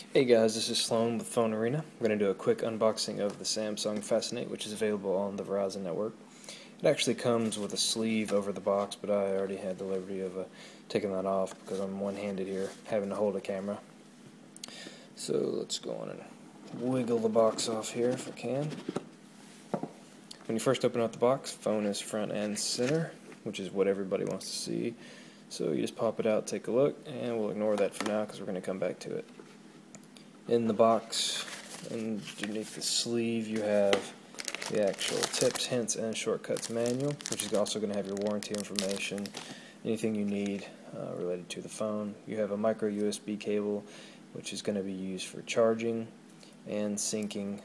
Hey guys, this is Sloan with Phone Arena. We're going to do a quick unboxing of the Samsung Fascinate, which is available on the Verizon network. It actually comes with a sleeve over the box, but I already had the liberty of taking that off because I'm one-handed here, having to hold a camera. So let's go on and wiggle the box off here if I can. When you first open up the box, phone is front and center, which is what everybody wants to see. So you just pop it out, take a look, and we'll ignore that for now because we're going to come back to it. In the box, underneath the sleeve, you have the actual tips, hints, and shortcuts manual, which is also going to have your warranty information, anything you need related to the phone. You have a micro USB cable, which is going to be used for charging and syncing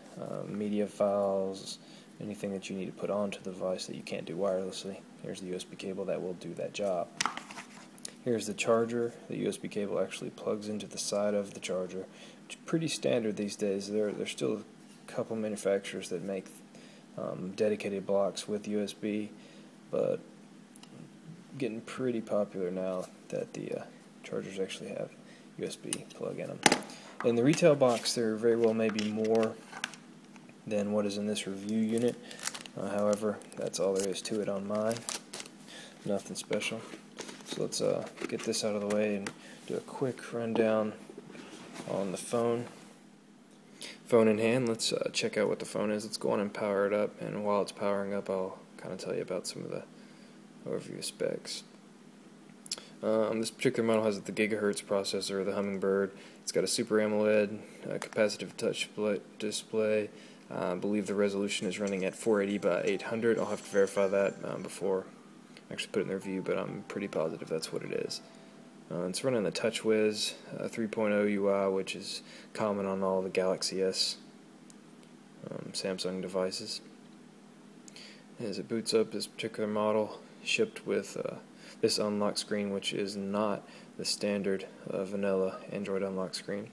media files, anything that you need to put onto the device that you can't do wirelessly. Here's the USB cable that will do that job. Here's the charger. The USB cable actually plugs into the side of the charger, which is pretty standard these days. There's still a couple manufacturers that make dedicated blocks with USB, but getting pretty popular now that the chargers actually have USB plug in them. In the retail box, there very well may be more than what is in this review unit. However, that's all there is to it on mine. Nothing special. So let's get this out of the way and do a quick rundown on the phone. Phone in hand, let's check out what the phone is. Let's go on and power it up, and while it's powering up, I'll kind of tell you about some of the overview specs. This particular model has the gigahertz processor, the Hummingbird. It's got a Super AMOLED, capacitive touch display. I believe the resolution is running at 480 by 800. I'll have to verify that before I actually put it in the review, but I'm pretty positive that's what it is. It's running the TouchWiz 3.0 UI, which is common on all the Galaxy S Samsung devices. As it boots up, this particular model shipped with this unlock screen, which is not the standard vanilla Android unlock screen.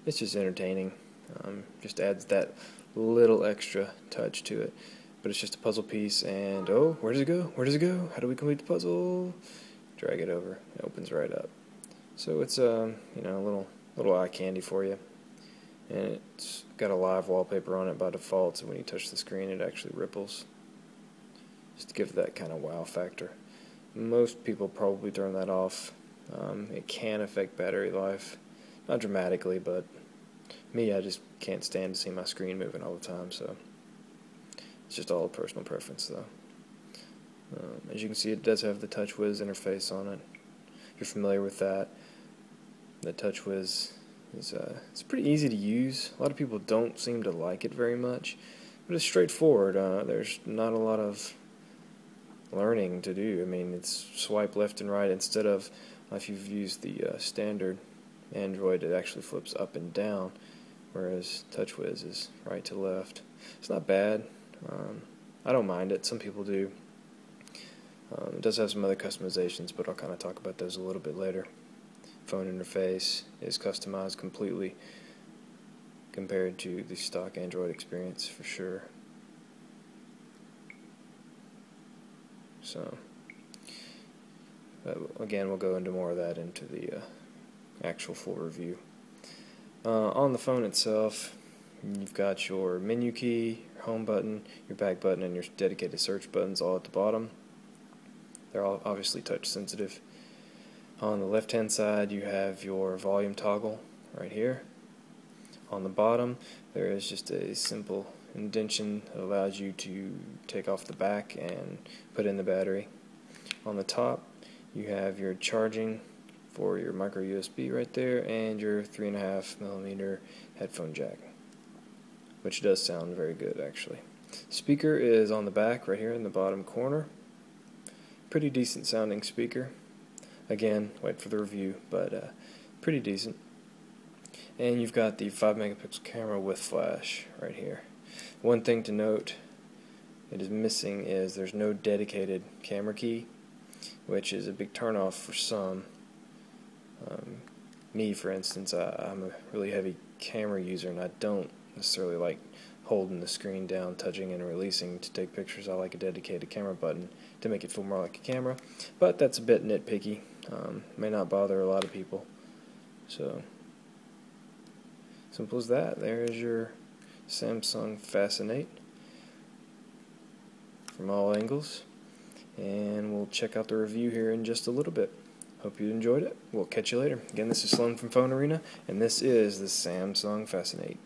It's just entertaining. Just adds that little extra touch to it. But it's just a puzzle piece, and oh, where does it go? Where does it go? How do we complete the puzzle? Drag it over. It opens right up. So it's a little eye candy for you, and it's got a live wallpaper on it by default. So when you touch the screen, it actually ripples, just to give that kind of wow factor. Most people probably turn that off. It can affect battery life, not dramatically, but me, I just can't stand to see my screen moving all the time. So it's just all a personal preference, though. As you can see, it does have the TouchWiz interface on it. If you're familiar with that, the TouchWiz is it's pretty easy to use. A lot of people don't seem to like it very much, but it's straightforward. There's not a lot of learning to do. I mean, it's swipe left and right instead of if you've used the standard Android, it actually flips up and down, whereas TouchWiz is right to left. It's not bad. I don't mind it. Some people do. It does have some other customizations, but I'll kind of talk about those a little bit later. Phone interface is customized completely compared to the stock Android experience, for sure. So, again, we'll go into more of that into the actual full review. On the phone itself, you've got your menu key, your home button, your back button, and your dedicated search buttons all at the bottom. They're all obviously touch sensitive. On the left hand side, you have your volume toggle right here. On the bottom, there is just a simple indentation that allows you to take off the back and put in the battery. On the top, you have your charging for your micro USB right there, and your 3.5mm headphone jack, which does sound very good actually. Speaker is on the back right here in the bottom corner. Pretty decent sounding speaker. Again, wait for the review, but pretty decent. And you've got the 5-megapixel camera with flash right here. One thing to note that is missing is there's no dedicated camera key, which is a big turnoff for some. Me, for instance, I'm a really heavy camera user, and I don't necessarily like holding the screen down, touching and releasing to take pictures. I like a dedicated camera button to make it feel more like a camera, but that's a bit nitpicky. May not bother a lot of people. So Simple as that. There is your Samsung Fascinate from all angles, and we'll check out the review here in just a little bit. Hope you enjoyed it. We'll catch you later. Again, this is Sloan from Phone Arena, and this is the Samsung Fascinate.